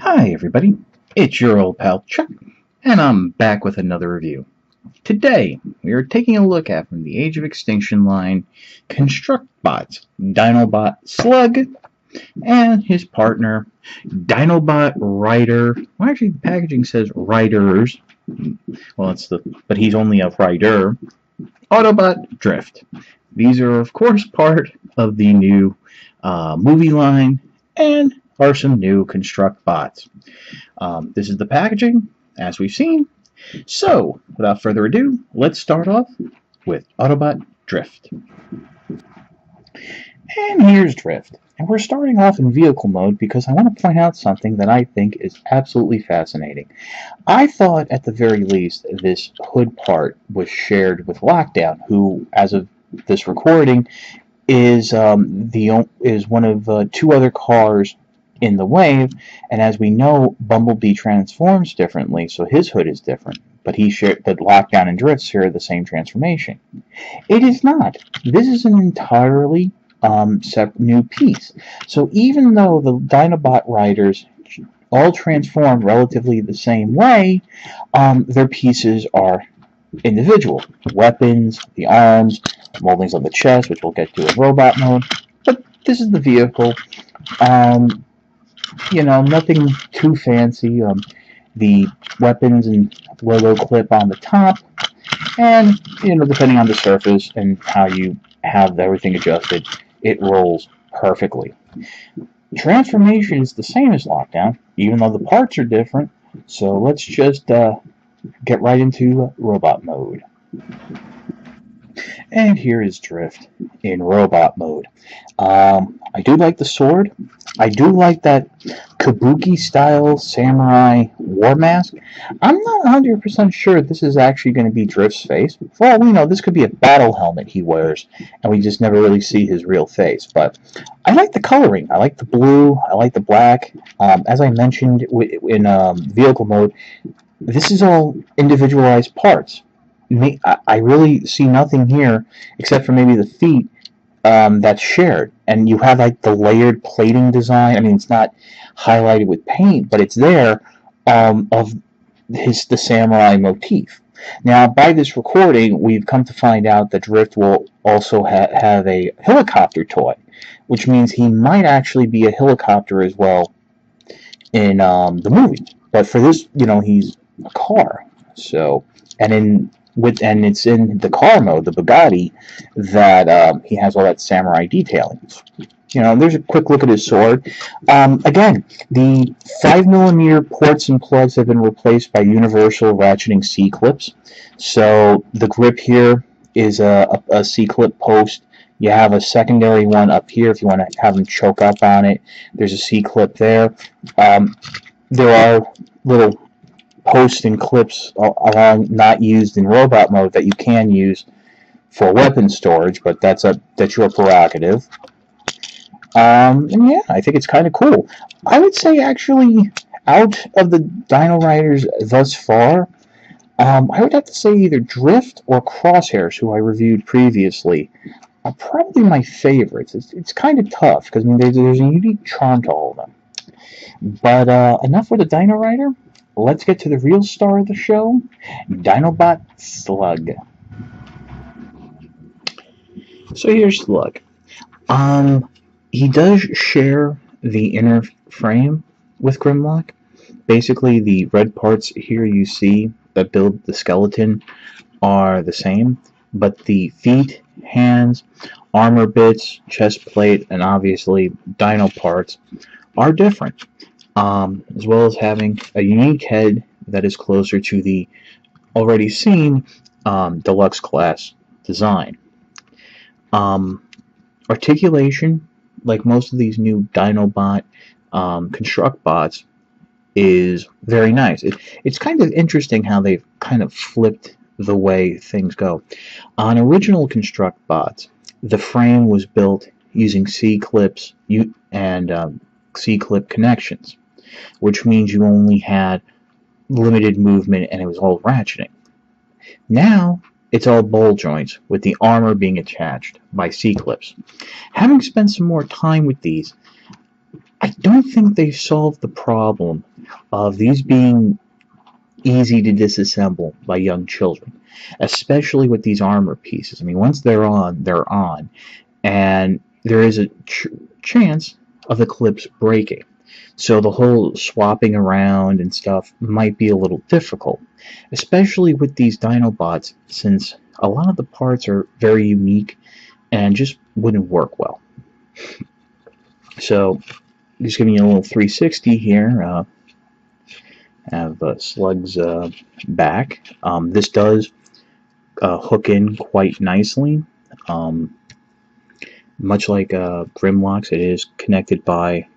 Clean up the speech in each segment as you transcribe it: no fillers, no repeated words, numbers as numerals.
Hi everybody, it's your old pal Chuck, and I'm back with another review. Today, we are taking a look at, from the Age of Extinction line, Constructbots, Dinobot Slug, and his partner, Dinobot Rider. Well, actually, the packaging says Riders. Well, but he's only a rider. Autobot Drift. These are, of course, part of the new movie line, and are some new Constructbots. This is the packaging, as we've seen. So, without further ado, let's start off with Autobot Drift. And here's Drift. And we're starting off in vehicle mode because I want to point out something that I think is absolutely fascinating. I thought, at the very least, this hood part was shared with Lockdown, who, as of this recording, is one of two other cars in the wave, and as we know, Bumblebee transforms differently, so his hood is different. But Lockdown and Drift share the same transformation. It is not. This is an entirely separate new piece. So even though the Dinobot riders all transform relatively the same way, their pieces are individual. Weapons, the arms, moldings of the chest, which we'll get to in robot mode. But this is the vehicle. Nothing too fancy. The weapons and logo clip on the top, and depending on the surface and how you have everything adjusted, it rolls perfectly. Transformation is the same as Lockdown, even though the parts are different. So let's just get right into robot mode. And here is Drift in robot mode. I do like the sword. I do like that kabuki-style samurai war mask. I'm not 100% sure this is actually going to be Drift's face. For all we know, this could be a battle helmet he wears, and we just never really see his real face. But I like the coloring. I like the blue. I like the black. As I mentioned in vehicle mode, this is all individualized parts. I really see nothing here except for maybe the feet that's shared, and you have like the layered plating design. I mean, it's not highlighted with paint, but it's there, of the samurai motif. Now, by this recording, we've come to find out that Drift will also have a helicopter toy, which means he might actually be a helicopter as well in the movie. But for this, he's a car. So, and it's in the car mode, the Bugatti, that he has all that samurai detailing. There's a quick look at his sword. Again, the 5mm ports and plugs have been replaced by universal ratcheting C-clips. So the grip here is a C-clip post. You have a secondary one up here if you want to have them choke up on it. There's a C-clip there. There are little posts and clips along not used in robot mode that you can use for weapon storage, but that's your prerogative. And yeah, I think it's kind of cool. I would say, actually, out of the Dino Riders thus far, I would have to say either Drift or Crosshairs, who I reviewed previously, are probably my favorites. It's kind of tough because there's a unique charm to all of them. But enough with the Dino Rider. Let's get to the real star of the show, Dinobot Slug. So here's Slug. He does share the inner frame with Grimlock. Basically, the red parts here you see that build the skeleton are the same, but the feet, hands, armor bits, chest plate, and obviously dino parts are different. As well as having a unique head that is closer to the already seen deluxe class design. Articulation, like most of these new Dinobot Constructbots, is very nice. It's kind of interesting how they've kind of flipped the way things go. On original Constructbots, the frame was built using C-clips and C-clip connections, which means you only had limited movement and it was all ratcheting. Now, it's all ball joints, with the armor being attached by C-clips. Having spent some more time with these, I don't think they've solved the problem of these being easy to disassemble by young children, especially with these armor pieces. I mean, once they're on, and there is a chance of the clips breaking. So the whole swapping around and stuff might be a little difficult, especially with these Dinobots, since a lot of the parts are very unique and just wouldn't work well. So, just giving you a little 360 here. Have Slug's back. This does hook in quite nicely. Much like Grimlock's, it is connected by,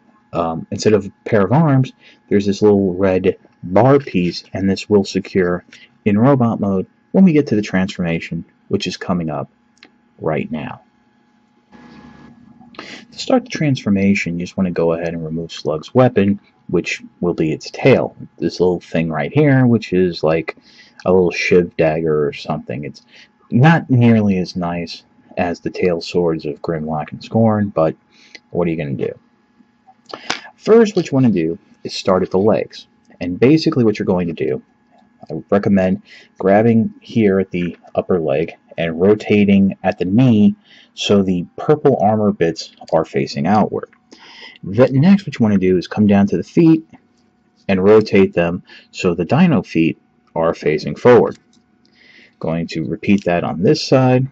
instead of a pair of arms, there's this little red bar piece, and this will secure in robot mode when we get to the transformation, which is coming up right now. To start the transformation, you just want to go ahead and remove Slug's weapon, which will be its tail. This little thing right here, which is like a little shiv dagger or something. It's not nearly as nice as the tail swords of Grimlock and Scorn, but what are you going to do? First, what you want to do is start at the legs. And basically what you're going to do, I recommend grabbing here at the upper leg and rotating at the knee so the purple armor bits are facing outward. Next, what you want to do is come down to the feet and rotate them so the Dino feet are facing forward. Going to repeat that on this side,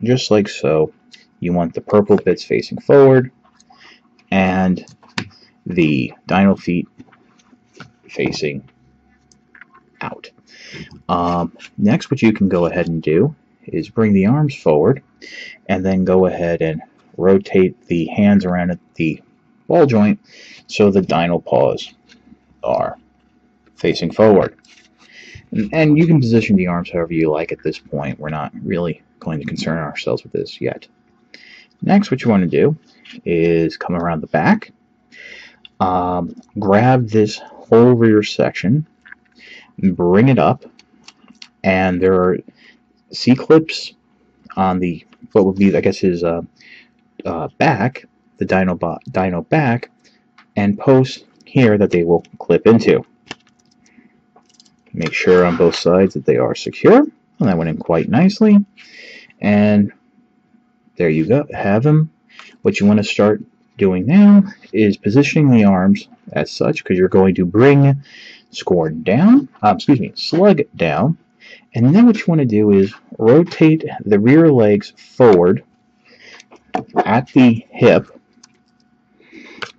just like so. You want the purple bits facing forward and the Dino feet facing out. Next, what you can go ahead and do is bring the arms forward and then go ahead and rotate the hands around at the ball joint so the Dino paws are facing forward. And you can position the arms however you like at this point. We're not really going to concern ourselves with this yet. Next, what you want to do is come around the back, grab this whole rear section, bring it up, and there are C-clips on the, what would be, I guess, his back, the Dino back, and posts here that they will clip into. Make sure on both sides that they are secure, and that went in quite nicely. And there you go, have them. What you want to start doing now is positioning the arms as such, because you're going to bring Slug down, and then what you want to do is rotate the rear legs forward at the hip,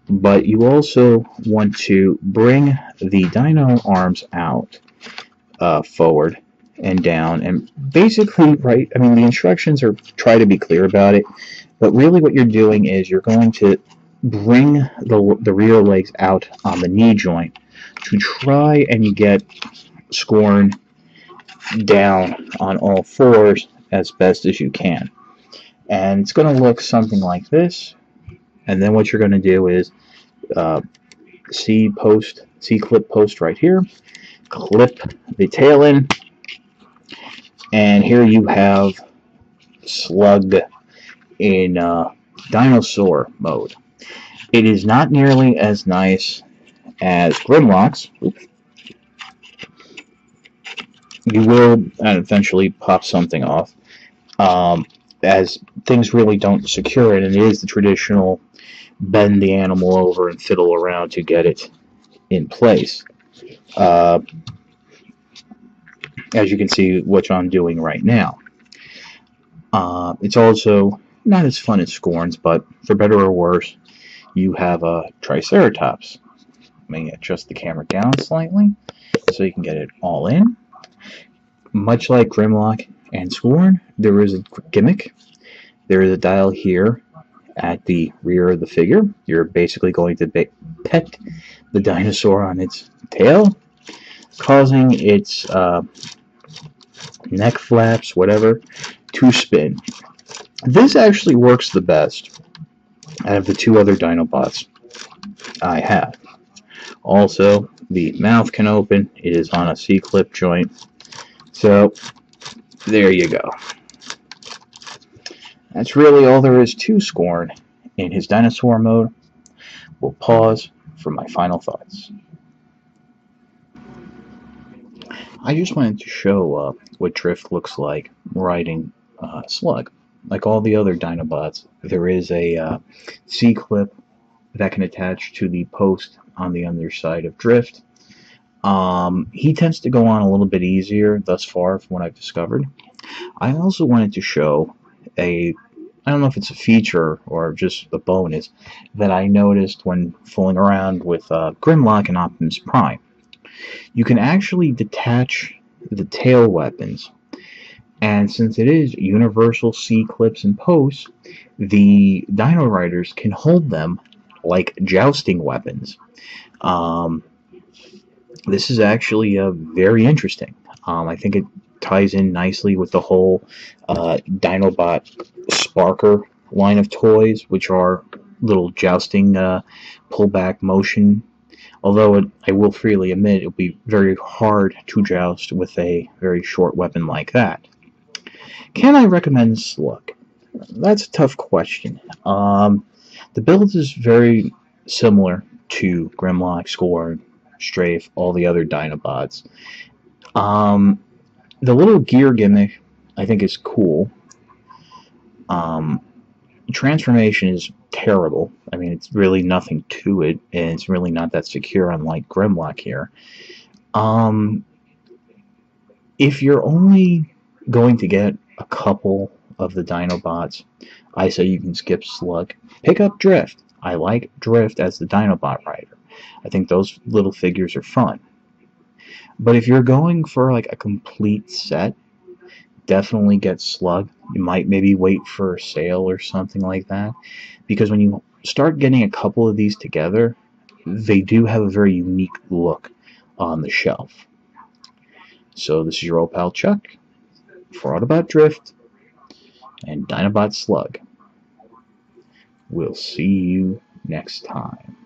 but you also want to bring the Dino arms out forward and down, and basically, right, I mean, the instructions are, try to be clear about it, but really what you're doing is you're going to bring the rear legs out on the knee joint to try and get Scorn down on all fours as best as you can. And it's going to look something like this. And then what you're going to do is C-clip post right here, clip the tail in, and here you have Slug in dinosaur mode. It is not nearly as nice as Grimlock's. Oops. You will eventually pop something off, as things really don't secure it, and it is the traditional bend the animal over and fiddle around to get it in place. As you can see, which I'm doing right now. It's also not as fun as Scorn's, but for better or worse, you have a Triceratops. Let me adjust the camera down slightly so you can get it all in. Much like Grimlock and Scorn, there is a gimmick. There is a dial here at the rear of the figure. You're basically going to pet the dinosaur on its tail, causing its neck flaps, whatever, to spin. This actually works the best out of the two other Dinobots I have. Also, the mouth can open. It is on a C-clip joint. So, there you go. That's really all there is to Scorn in his dinosaur mode. We'll pause for my final thoughts. I just wanted to show what Drift looks like riding Slug. Like all the other Dinobots, there is a C-clip that can attach to the post on the underside of Drift. He tends to go on a little bit easier thus far from what I've discovered. I also wanted to show I don't know if it's a feature or just a bonus that I noticed when fooling around with Grimlock and Optimus Prime. You can actually detach the tail weapons, and since it is universal C-clips and posts, the Dino Riders can hold them like jousting weapons. Um, this is actually very interesting. I think it ties in nicely with the whole Dinobot Sparker line of toys, which are little jousting pullback motion. Although I will freely admit it will be very hard to joust with a very short weapon like that. Can I recommend Slug? That's a tough question. The build is very similar to Grimlock, Scorn, Strafe, all the other Dinobots. The little gear gimmick I think is cool. Transformation is terrible. I mean, it's really nothing to it, and it's really not that secure, unlike Grimlock here. If you're only going to get a couple of the Dinobots, I say you can skip Slug. Pick up Drift. I like Drift as the Dinobot rider. I think those little figures are fun. But if you're going for like a complete set, definitely get Slug. You might maybe wait for a sale or something like that, because when you start getting a couple of these together, they do have a very unique look on the shelf. So this is your old pal Chuck for Autobot Drift and Dinobot Slug. We'll see you next time.